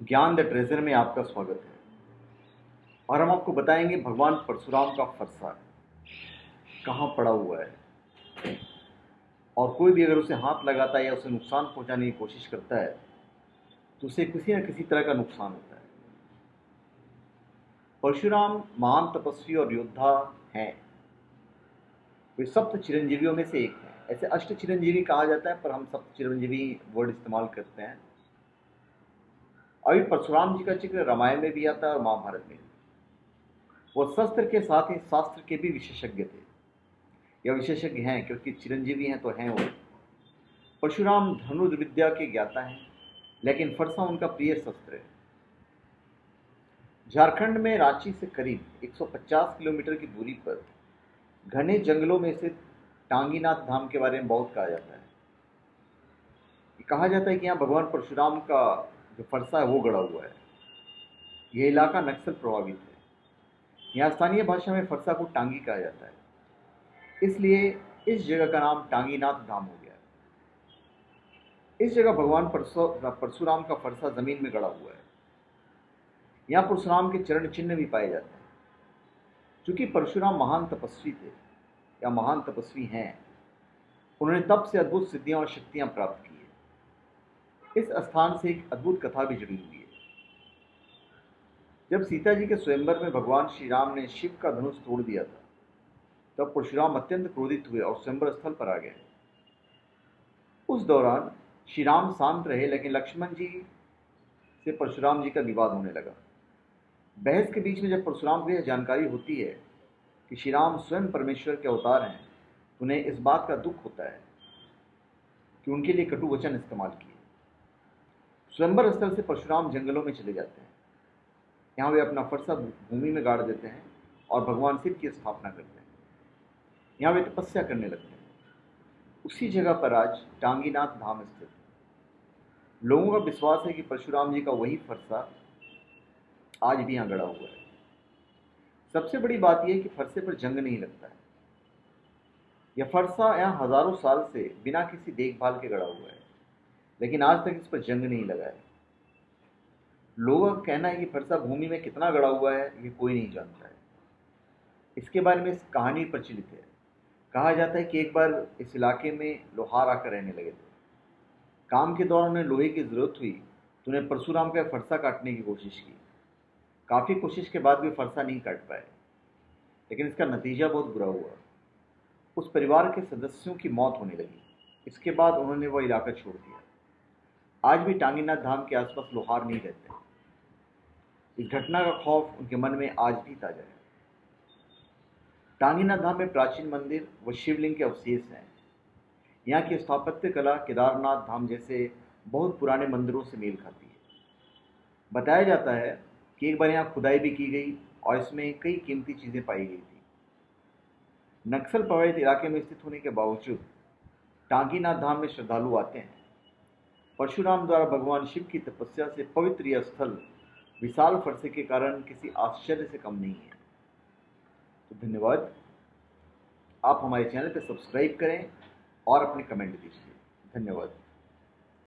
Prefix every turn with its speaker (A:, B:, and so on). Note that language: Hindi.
A: ज्ञान द ट्रेजर में आपका स्वागत है। और हम आपको बताएंगे भगवान परशुराम का फरसा कहाँ पड़ा हुआ है, और कोई भी अगर उसे हाथ लगाता है या उसे नुकसान पहुंचाने की कोशिश करता है तो उसे किसी न किसी तरह का नुकसान होता है। परशुराम महान तपस्वी और योद्धा हैं। वे सप्त चिरंजीवियों में से एक हैं। ऐसे अष्ट चिरंजीवी कहा जाता है, पर हम सप्त चिरंजीवी वर्ड इस्तेमाल करते हैं। अभी परशुराम जी का जिक्र रामायण में भी आता है और महाभारत में भी। वो शस्त्र के साथ ही शास्त्र के भी विशेषज्ञ थे, या विशेषज्ञ हैं, क्योंकि चिरंजीवी हैं तो हैं वो। परशुराम धनुर्विद्या के ज्ञाता हैं, लेकिन फरसा उनका प्रिय शस्त्र है। झारखंड में रांची से करीब 150 किलोमीटर की दूरी पर घने जंगलों में से टांगीनाथ धाम के बारे में बहुत कहा जाता है। कहा जाता है कि यहाँ भगवान परशुराम का जो फरसा है वो गड़ा हुआ है। यह इलाका नक्सल प्रभावित है। यहाँ स्थानीय भाषा में फरसा को टांगी कहा जाता है, इसलिए इस जगह का नाम टांगीनाथ धाम हो गया है। इस जगह भगवान परशुराम का फरसा जमीन में गड़ा हुआ है। यहाँ परशुराम के चरण चिन्ह भी पाए जाते हैं। चूंकि परशुराम महान तपस्वी थे या महान तपस्वी हैं, उन्होंने तप से अद्भुत सिद्धियां और शक्तियां प्राप्त की है। इस स्थान से एक अद्भुत कथा भी जुड़ी हुई है। जब सीता जी के स्वयंवर में भगवान श्री राम ने शिव का धनुष तोड़ दिया था, तब परशुराम अत्यंत क्रोधित हुए और स्वयंवर स्थल पर आ गए। उस दौरान श्री राम शांत रहे, लेकिन लक्ष्मण जी से परशुराम जी का विवाद होने लगा। बहस के बीच में जब परशुराम को यह जानकारी होती है कि श्री राम स्वयं परमेश्वर के अवतार हैं, तो उन्हें इस बात का दुख होता है कि उनके लिए कटु वचन इस्तेमाल किए। स्वयंवर स्थल से परशुराम जंगलों में चले जाते हैं। यहाँ वे अपना फरसा भूमि में गाड़ देते हैं और भगवान शिव की स्थापना करते हैं। यहाँ वे तपस्या करने लगते हैं। उसी जगह पर आज टांगीनाथ धाम स्थित है। लोगों का विश्वास है कि परशुराम जी का वही फरसा आज भी यहाँ गड़ा हुआ है। सबसे बड़ी बात यह है कि फरसे पर जंग नहीं लगता है। यह फरसा यहाँ हजारों साल से बिना किसी देखभाल के गड़ा हुआ है, लेकिन आज तक इस पर जंग नहीं लगा है। लोगों का कहना है कि फरसा भूमि में कितना गड़ा हुआ है ये कोई नहीं जानता है। इसके बारे में इस कहानी प्रचलित है। कहा जाता है कि एक बार इस इलाके में लोहार आकर रहने लगे थे। काम के दौरान उन्हें लोहे की जरूरत हुई तो उन्हें परशुराम का फरसा काटने की कोशिश की। काफ़ी कोशिश के बाद भी फरसा नहीं काट पाए, लेकिन इसका नतीजा बहुत बुरा हुआ। उस परिवार के सदस्यों की मौत होने लगी। इसके बाद उन्होंने वह इलाका छोड़ दिया। आज भी टांगीनाथ धाम के आसपास लोहार नहीं रहते। इस घटना का खौफ उनके मन में आज भी ताजा है। टांगीनाथ धाम में प्राचीन मंदिर व शिवलिंग के अवशेष हैं। यहाँ की स्थापत्य कला केदारनाथ धाम जैसे बहुत पुराने मंदिरों से मेल खाती है। बताया जाता है कि एक बार यहाँ खुदाई भी की गई और इसमें कई कीमती चीज़ें पाई गई थी। नक्सल प्रभावित इलाके में स्थित होने के बावजूद टांगीनाथ धाम में श्रद्धालु आते हैं। परशुराम द्वारा भगवान शिव की तपस्या से पवित्र यह स्थल विशाल फरसे के कारण किसी आश्चर्य से कम नहीं है। तो धन्यवाद। आप हमारे चैनल पर सब्सक्राइब करें और अपने कमेंट दीजिए। धन्यवाद।